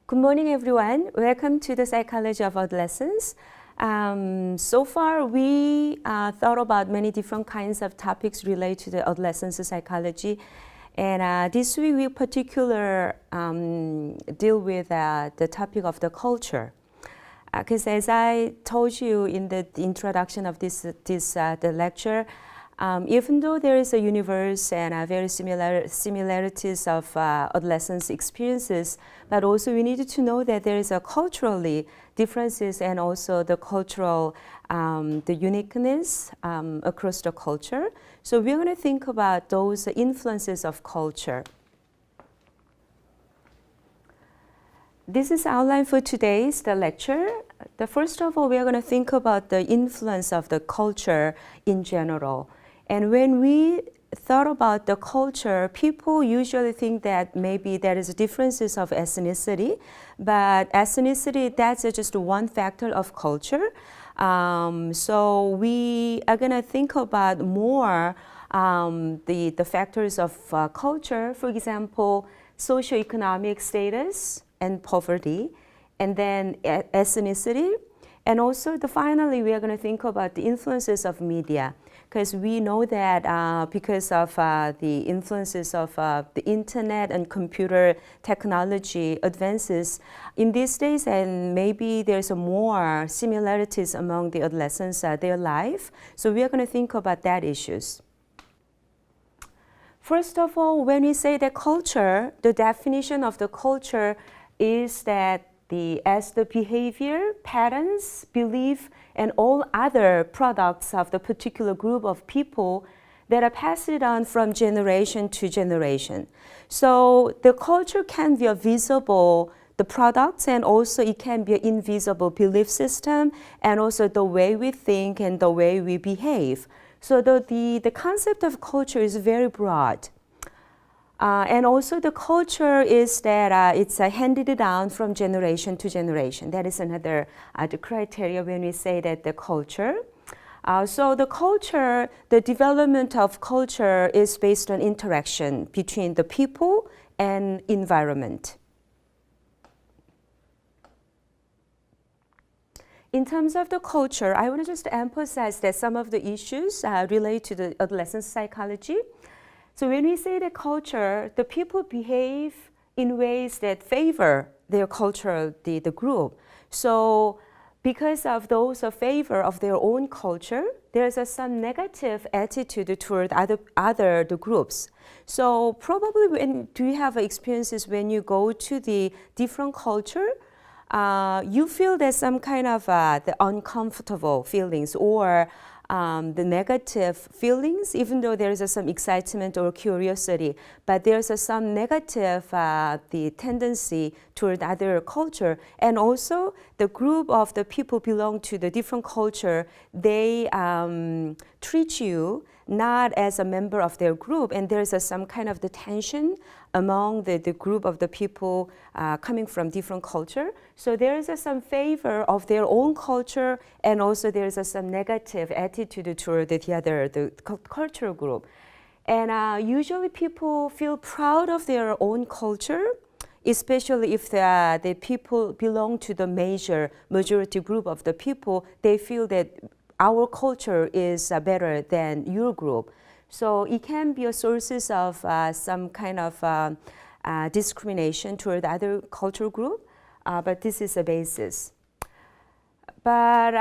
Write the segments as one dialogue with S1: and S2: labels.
S1: Good morning, everyone. Welcome to the Psychology of Adolescence. So far, we thought about many different kinds of topics related to the adolescence psychology. And this week, we particularly deal with the topic of the culture. Because as I told you in the introduction of the lecture, even though there is a universe and very similarities of adolescence experiences, but also we need to know that there is a culturally differences and also the cultural, the uniqueness across the culture. So we're going to think about those influences of culture. This is outline for today's lecture. First of all, we are going to think about the influence of the culture in general. And when we thought about the culture, people usually think that maybe there is differences of ethnicity, but ethnicity, that's just one factor of culture. So we are going to think about more the factors of culture, for example, socioeconomic status and poverty, and then ethnicity. And also, finally, we are going to think about the influences of media. Because we know that because of the influences of the internet and computer technology advances in these days, and maybe there's more similarities among the adolescents, their life. So we are going to think about that issues. First of all, when we say that culture, the definition of the culture is that as the behavior, patterns, belief, and all other products of the particular group of people that are passed on from generation to generation. So the culture can be a visible, the products, and also it can be an invisible belief system, and also the way we think and the way we behave. So the concept of culture is very broad. And also the culture is that it's handed down from generation to generation. That is another the criteria when we say that the culture. So the culture, the development of culture is based on interaction between the people and environment. In terms of the culture, I want to just emphasize that some of the issues relate to the adolescent psychology. So when we say the culture, the people behave in ways that favor their culture, the group. So because of those favor of their own culture, there's some negative attitude toward the groups. So probably do you have experiences when you go to the different culture, you feel there's some kind of the uncomfortable feelings or the negative feelings, even though there is some excitement or curiosity, but there's some negative the tendency toward other culture. And also the group of the people belong to the different culture, they treat you not as a member of their group, and there's some kind of the tension among the group of the people coming from different culture. So there is some favor of their own culture, and also there is some negative attitude toward the cultural group. And usually people feel proud of their own culture, especially if the people belong to the majority group of the people. They feel that our culture is better than your group. So it can be a sources of some kind of discrimination toward other cultural group, but this is a basis. But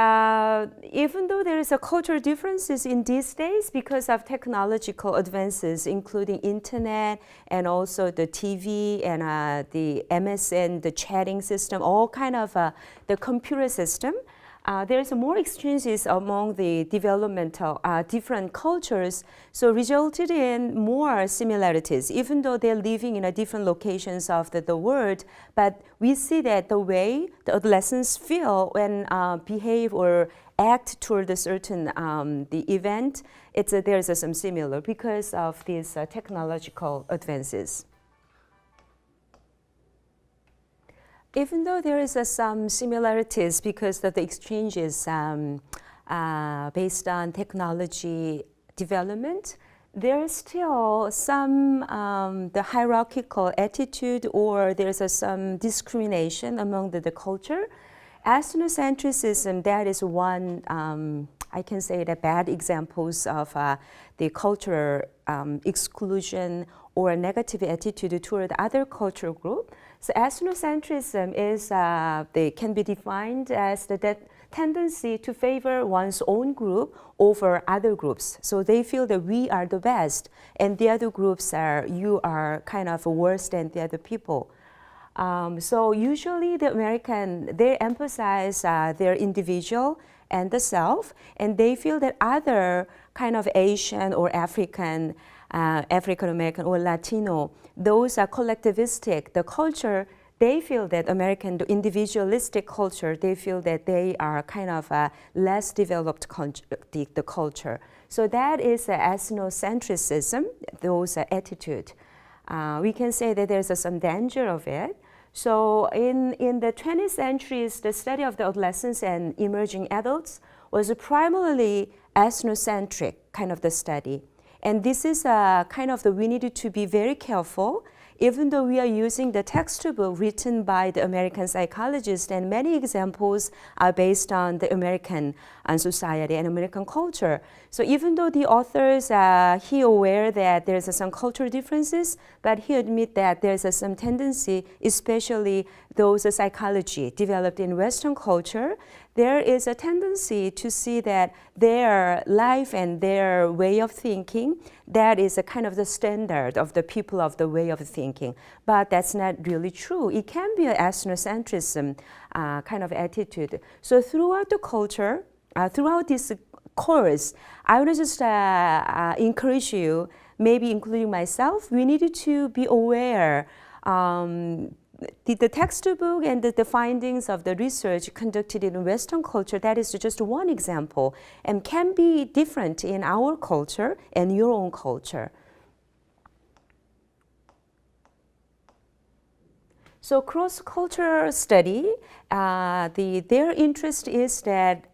S1: even though there is a cultural differences in these days because of technological advances, including internet and also the TV and the MSN, the chatting system, all kind of the computer system, there's more exchanges among the developmental different cultures, so resulted in more similarities, even though they're living in different locations of the world. But we see that the way the adolescents feel when behave or act toward a certain the event, there's some similar because of these technological advances. Even though there is some similarities because of the exchanges based on technology development, there is still some the hierarchical attitude, or there's some discrimination among the culture. Ethnocentrism, that is one, I can say, the bad examples of the cultural exclusion or negative attitude toward other cultural group. So ethnocentrism is, they can be defined as the tendency to favor one's own group over other groups. So they feel that we are the best, and the other groups are, you are kind of worse than the other people. So usually the American, they emphasize their individual and the self, and they feel that other kind of Asian or African, African American or Latino, those are collectivistic. The culture, they feel that American, the individualistic culture, they feel that they are kind of a less developed the culture. So that is ethnocentrism, those attitude. We can say that there's some danger of it. So in the 20th centuries, the study of the adolescents and emerging adults was primarily ethnocentric kind of the study. And this is kind of we needed to be very careful, even though we are using the textbook written by the American psychologists, and many examples are based on the American society and American culture. So even though the authors, he aware that there's some cultural differences, but he admit that there's some tendency, especially those psychology developed in Western culture, there is a tendency to see that their life and their way of thinking, that is a kind of the standard of the people of the way of thinking. But that's not really true. It can be an ethnocentrism kind of attitude. So throughout the culture, throughout this course, I want to just encourage you, maybe including myself, we needed to be aware the textbook and the findings of the research conducted in Western culture, that is just one example, and can be different in our culture and your own culture. So cross-cultural study, their interest is that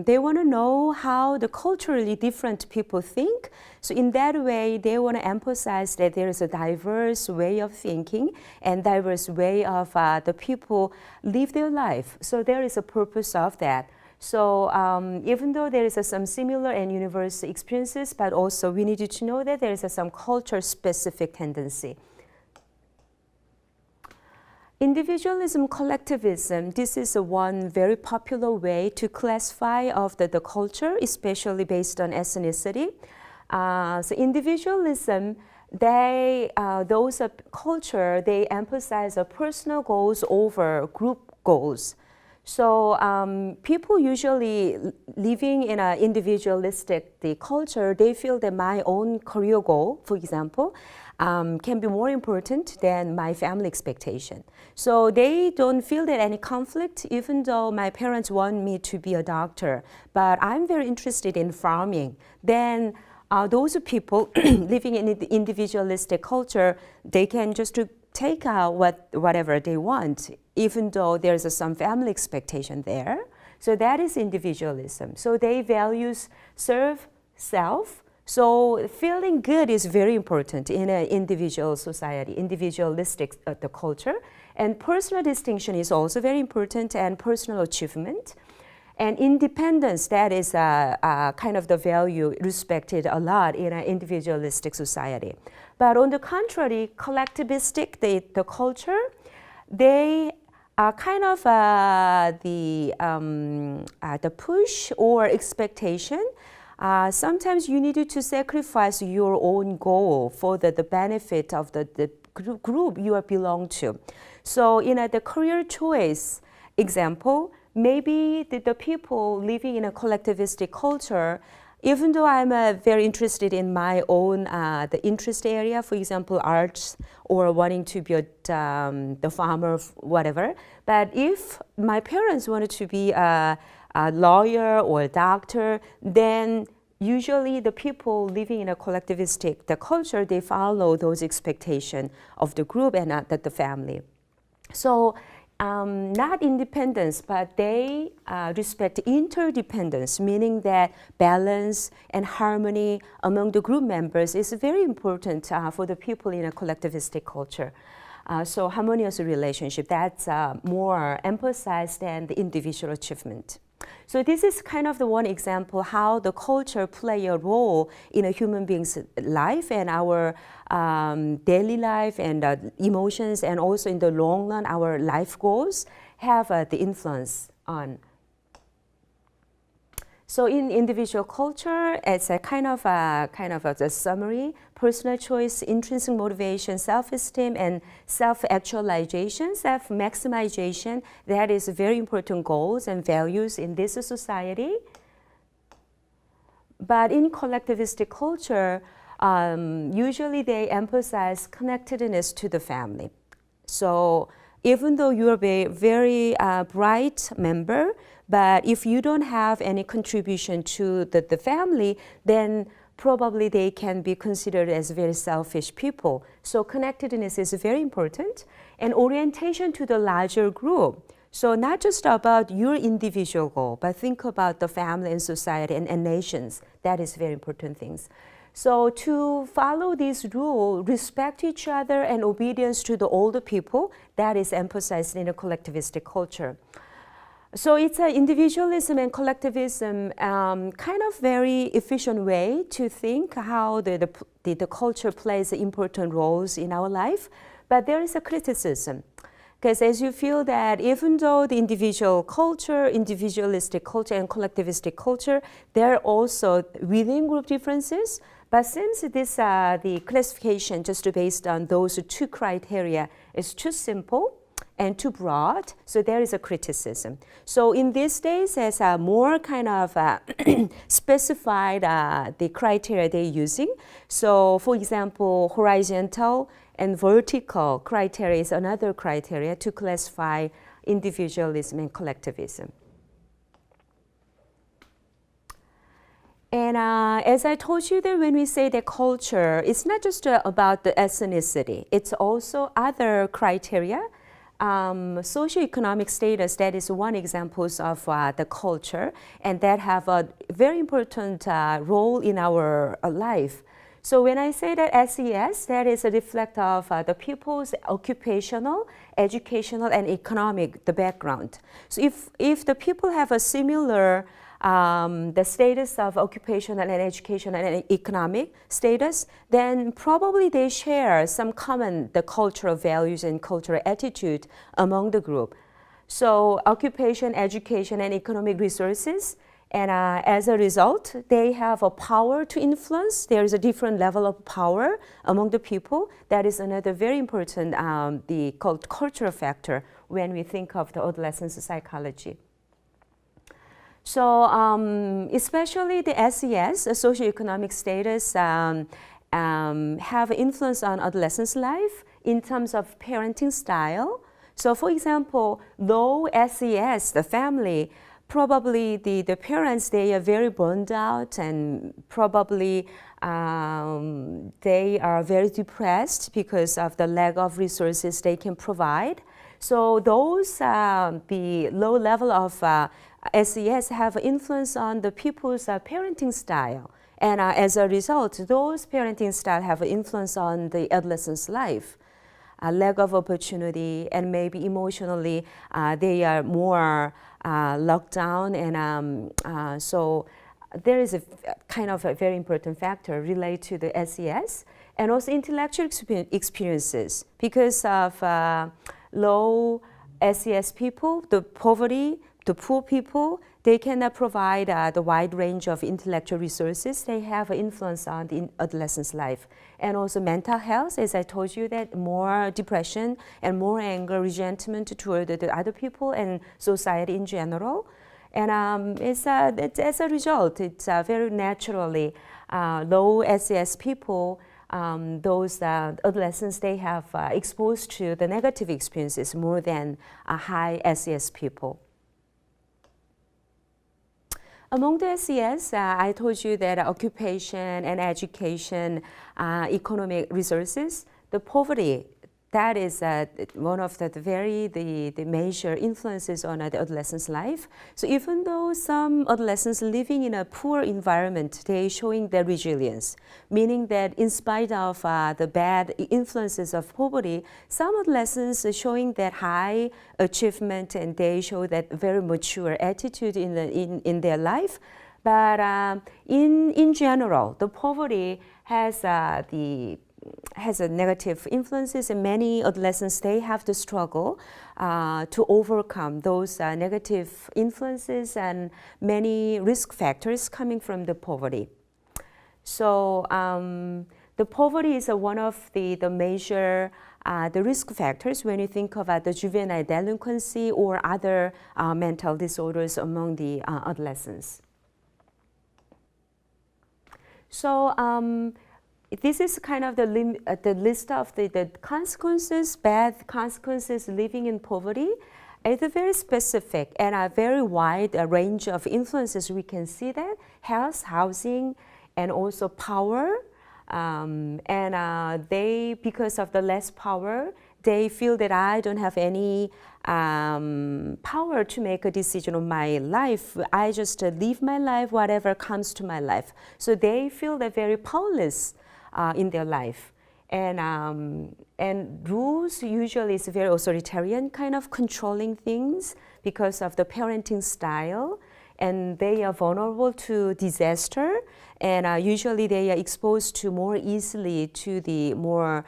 S1: they want to know how the culturally different people think. So in that way, they want to emphasize that there is a diverse way of thinking and diverse way of the people live their life. So there is a purpose of that. So even though there is some similar and universal experiences, but also we needed to know that there is some culture-specific tendency. Individualism, collectivism, this is one very popular way to classify of the culture, especially based on ethnicity. So individualism, those culture, they emphasize personal goals over group goals. So people usually living in an individualistic culture, they feel that my own career goal, for example, can be more important than my family expectation. So they don't feel that any conflict, even though my parents want me to be a doctor, but I'm very interested in farming. Then those people living in the individualistic culture, they can just take out whatever they want, even though there's some family expectation there. So that is individualism. So they values serve self. So feeling good is very important in an individual society, individualistic the culture. And personal distinction is also very important, and personal achievement. And independence, that is kind of the value respected a lot in an individualistic society. But on the contrary, collectivistic, the culture, they are kind of the push or expectation. Sometimes you needed to sacrifice your own goal for the benefit of the group you belong to. So in the career choice example, maybe the people living in a collectivistic culture, even though I'm very interested in my own the interest area, for example, arts, or wanting to be the farmer, whatever. But if my parents wanted to be a lawyer or a doctor, then usually the people living in a collectivistic culture, they follow those expectations of the group and not the family. So not independence, but they respect interdependence, meaning that balance and harmony among the group members is very important for the people in a collectivistic culture. So harmonious relationship, that's more emphasized than the individual achievement. So this is kind of the one example how the culture play a role in a human being's life and our daily life and emotions, and also in the long run our life goals have the influence on. So in individual culture, it's a kind of a summary: personal choice, intrinsic motivation, self-esteem, and self-actualization, self-maximization. That is very important goals and values in this society. But in collectivistic culture, usually they emphasize connectedness to the family. So even though you're a very bright member, but if you don't have any contribution to the family, then probably they can be considered as very selfish people. So connectedness is very important, and orientation to the larger group. So not just about your individual goal, but think about the family and society and nations. That is very important things. So to follow this rule, respect each other and obedience to the older people, that is emphasized in a collectivistic culture. So it's an individualism and collectivism kind of very efficient way to think how the culture plays important roles in our life. But there is a criticism. Because as you feel that even though the individual culture, individualistic culture and collectivistic culture, there are also within group differences. But since this, the classification just based on those two criteria is too simple and too broad, so there is a criticism. So in these days, as a more kind of specified the criteria they're using. So for example, horizontal and vertical criteria is another criteria to classify individualism and collectivism. And as I told you that when we say that culture, it's not just about the ethnicity, it's also other criteria. Socioeconomic status, that is one example of the culture, and that have a very important role in our life. So when I say that SES, that is a reflect of the people's occupational, educational, and economic the background. So if the people have a similar the status of occupational and educational and economic status, then probably they share some common the cultural values and cultural attitude among the group. So occupation, education, and economic resources, and as a result, they have a power to influence. There is a different level of power among the people. That is another very important the cultural factor when we think of the adolescent psychology. So especially the SES, socioeconomic status, have influence on adolescents' life in terms of parenting style. So for example, low SES, the family, probably the parents, they are very burned out, and probably they are very depressed because of the lack of resources they can provide. So those, the low level of SES have influence on the people's parenting style. And as a result, those parenting style have influence on the adolescent's life. Lack of opportunity, and maybe emotionally they are more locked down, and so there is a kind of a very important factor related to the SES, and also intellectual experiences. Because of low SES people, the poverty, the poor people, they cannot provide the wide range of intellectual resources. They have an influence on the adolescent's life. And also mental health, as I told you, that more depression and more anger, resentment toward the other people and society in general. And it's as a result, it's very naturally low SES people, those adolescents, they have exposed to the negative experiences more than high SES people. Among the SES, I told you that occupation and education, economic resources, the poverty, that is one of the major influences on the adolescent's life. So even though some adolescents living in a poor environment, they showing their resilience, meaning that in spite of the bad influences of poverty, some adolescents are showing that high achievement and they show that very mature attitude in their life. But in general, the poverty has a negative influences, and many adolescents, they have to struggle to overcome those negative influences and many risk factors coming from the poverty. So the poverty is one of the major the risk factors when you think about the juvenile delinquency or other mental disorders among the adolescents. So this is kind of the list of the consequences, bad consequences living in poverty. It's a very specific and a very wide range of influences. We can see that health, housing, and also power. They, because of the less power, they feel that I don't have any power to make a decision on my life. I just live my life, whatever comes to my life. So they feel they're very powerless in their life. And rules usually is very authoritarian, kind of controlling things because of the parenting style. And they are vulnerable to disaster. And usually they are exposed to more easily to the more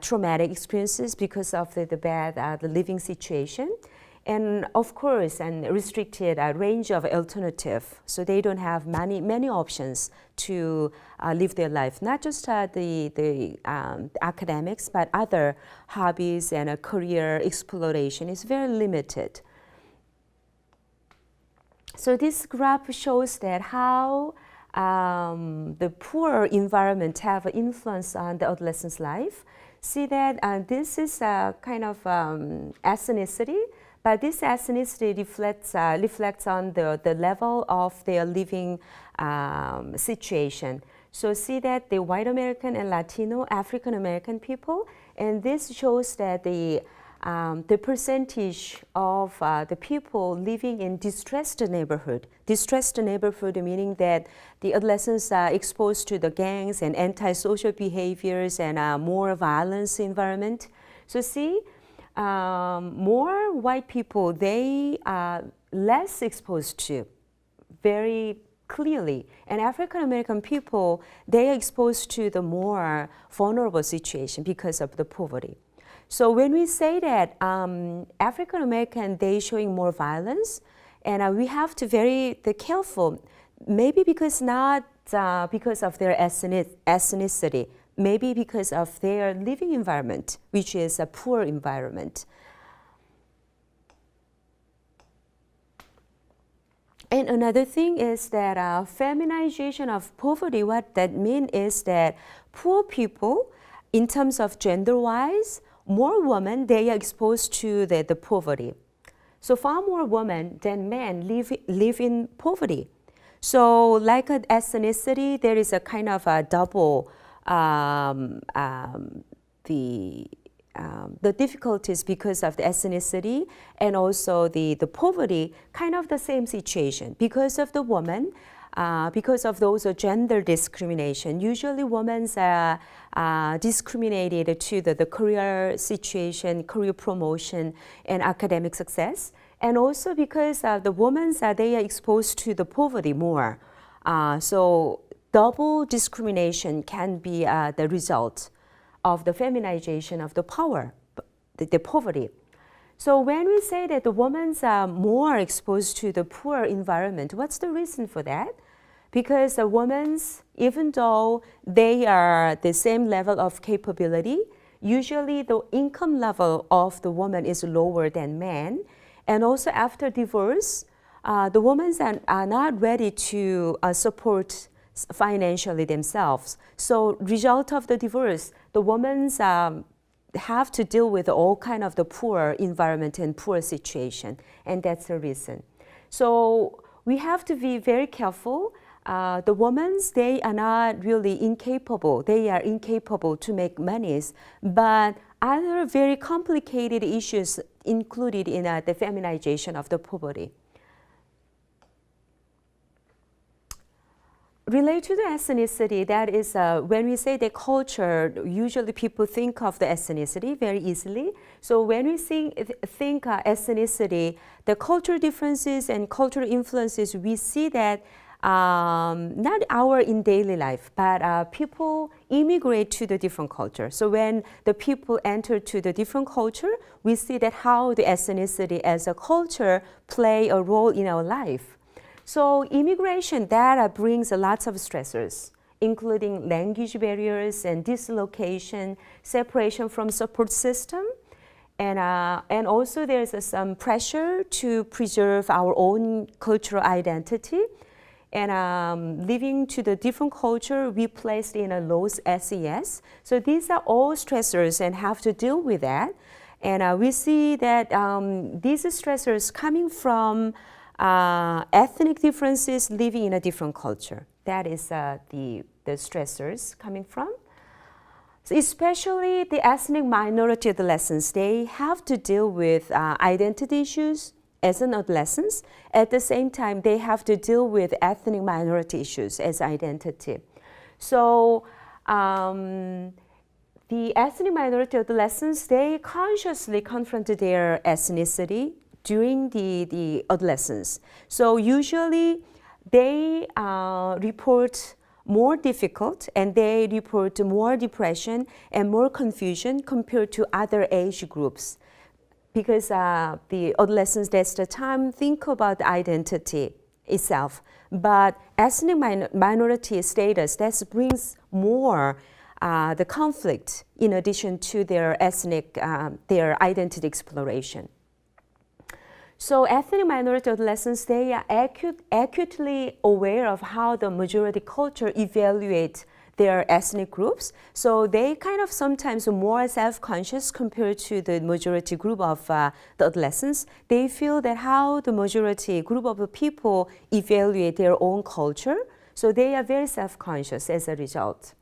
S1: traumatic experiences because of the bad the living situation. And of course, and restricted range of alternative. So they don't have many options to live their life, not just the academics, but other hobbies and career exploration is very limited. So this graph shows that how the poor environment have an influence on the adolescent's life. See that this is a kind of ethnicity, but this ethnicity reflects on the level of their living situation. So see that the white American and Latino African American people, and this shows that the percentage of the people living in distressed neighborhood meaning that the adolescents are exposed to the gangs and antisocial behaviors and more violence environment. So see, more white people, they are less exposed to very clearly. And African American people, they are exposed to the more vulnerable situation because of the poverty. So when we say that African American, they showing more violence, and we have to be careful, maybe because not because of their ethnicity, maybe because of their living environment, which is a poor environment. And another thing is that feminization of poverty, what that means is that poor people, in terms of gender-wise, more women, they are exposed to the poverty. So far more women than men live in poverty. So like an ethnicity, there is a kind of a double, the difficulties because of the ethnicity and also the poverty, kind of the same situation. Because of the woman, because of those gender discrimination, usually women are discriminated to the career situation, career promotion, and academic success. And also because the women, they are exposed to the poverty more. So double discrimination can be the result of the feminization of the power, the poverty. So when we say that the women are more exposed to the poor environment, what's the reason for that? Because the women, even though they are the same level of capability, usually the income level of the woman is lower than men. And also after divorce, the women are not ready to support financially themselves. So result of the divorce, the women have to deal with all kind of the poor environment and poor situation, and that's the reason. So we have to be very careful. The women, they are not really incapable. They are incapable to make monies, but other very complicated issues included in the feminization of the poverty. Related to the ethnicity, that is, when we say the culture, usually people think of the ethnicity very easily. So when we think ethnicity, the cultural differences and cultural influences, we see that not our in daily life, but people immigrate to the different culture. So when the people enter to the different culture, we see that how the ethnicity as a culture play a role in our life. So immigration, that brings lots of stressors, including language barriers and dislocation, separation from support system, and also there's some pressure to preserve our own cultural identity. And living to the different culture, we placed in a low SES. So these are all stressors and have to deal with that. And we see that these stressors coming from ethnic differences living in a different culture. That is the stressors coming from. So especially the ethnic minority adolescents, they have to deal with identity issues as an adolescent. At the same time, they have to deal with ethnic minority issues as identity. So the ethnic minority adolescents, they consciously confront their ethnicity during the adolescence. So usually they report more difficult and they report more depression and more confusion compared to other age groups. Because the adolescents, that's the time think about identity itself. But ethnic minority status, that brings more the conflict in addition to their ethnic, their identity exploration. So ethnic minority adolescents, they are acutely aware of how the majority culture evaluate their ethnic groups. So they kind of sometimes more self-conscious compared to the majority group of the adolescents. They feel that how the majority group of the people evaluate their own culture. So they are very self-conscious as a result.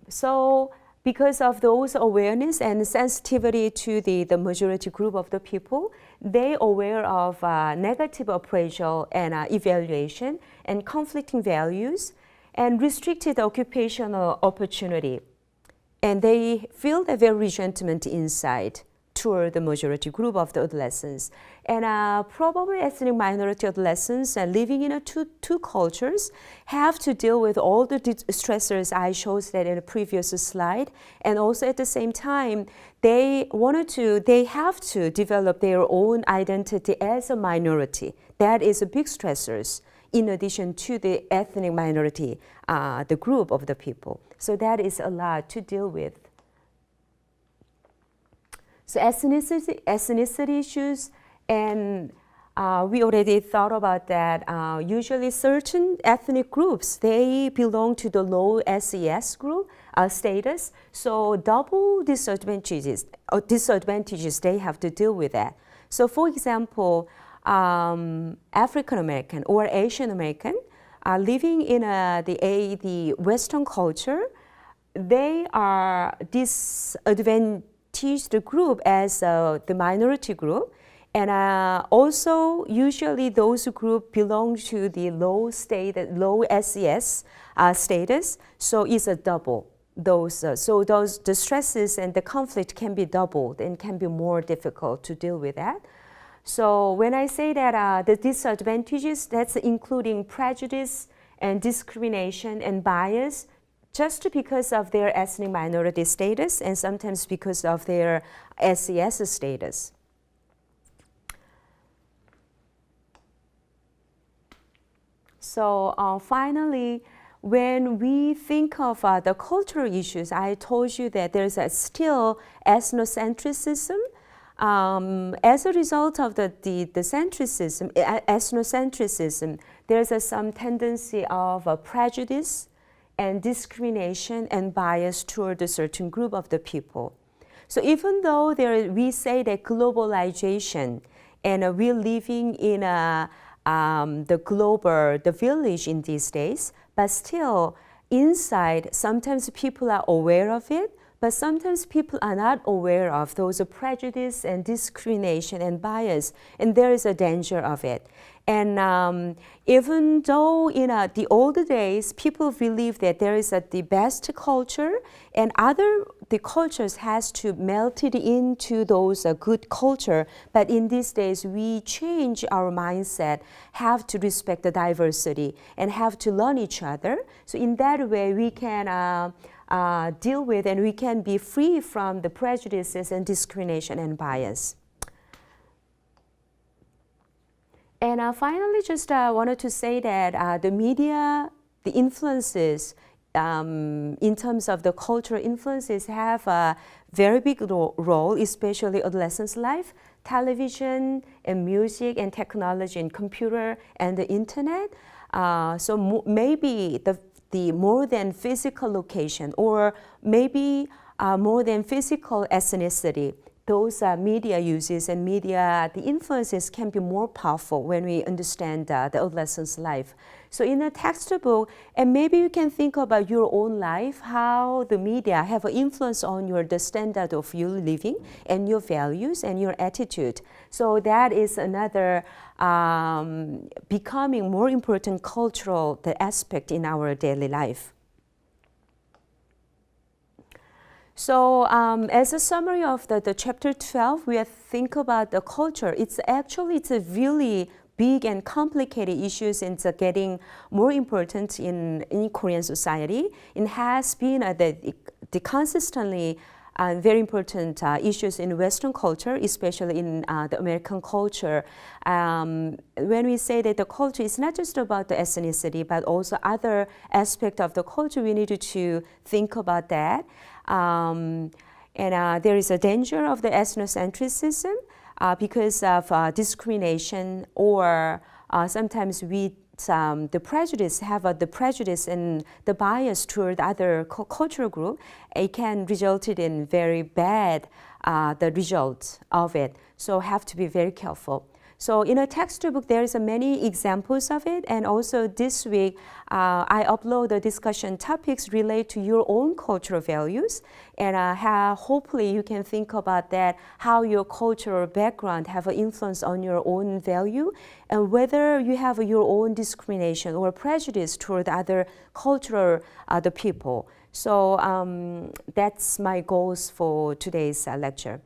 S1: So because of those awareness and sensitivity to the majority group of the people, they aware of negative appraisal and evaluation and conflicting values and restricted occupational opportunity. And they feel a very resentment inside toward the majority group of the adolescents. And probably ethnic minority adolescents living in two cultures have to deal with all the stressors I showed that in the previous slide. And also at the same time, they have to develop their own identity as a minority. That is a big stressors in addition to the ethnic minority, the group of the people. So that is a lot to deal with. So ethnicity issues, and we already thought about that. Usually certain ethnic groups, they belong to the low SES group status. So double disadvantages they have to deal with that. So for example, African American or Asian American living in the Western culture, they are disadvantaged group as the minority group, and also usually those group belong to the low SES status, so it's a double. So the stresses and the conflict can be doubled and can be more difficult to deal with that. So when I say that the disadvantages, that's including prejudice and discrimination and bias, just because of their ethnic minority status and sometimes because of their SES status. So finally, when we think of the cultural issues, I told you that there's still ethnocentrism. As a result of the centricism, ethnocentrism, there's some tendency of prejudice and discrimination and bias toward a certain group of the people. So even though we say that globalization and we're living in the village in these days, but still inside, sometimes people are aware of it, But sometimes people are not aware of those prejudice and discrimination and bias, and there is a danger of it. And even though in the old days, people believe that there is the best culture, and the cultures has to melt it into those good culture. But in these days, we change our mindset, have to respect the diversity, and have to learn each other. So in that way, we can deal with, and we can be free from the prejudices and discrimination and bias. And finally, just wanted to say that the media, the influences in terms of the cultural influences have a very big role, especially adolescents' life. Television and music and technology and computer and the internet. So maybe the more than physical location, or maybe more than physical ethnicity, those media uses and media, the influences can be more powerful when we understand the adolescent's life. So in a textbook, and maybe you can think about your own life, how the media have an influence on the standard of your living and your values and your attitude. So that is another becoming more important cultural aspect in our daily life. So as a summary of the chapter 12, we think about the culture. It's a really big and complicated issues, and it's getting more important in Korean society. It has been the consistently very important issues in Western culture, especially in the American culture. When we say that the culture is not just about the ethnicity, but also other aspects of the culture, we need to think about that. And there is a danger of the ethnocentrism because of discrimination, or sometimes the prejudice the prejudice and the bias toward other cultural group. It can result in very bad the results of it. So have to be very careful. So in a textbook, there is many examples of it, and also this week I upload the discussion topics relate to your own cultural values, and how hopefully you can think about that, how your cultural background have an influence on your own value, and whether you have your own discrimination or prejudice toward other cultural people. So that's my goals for today's lecture.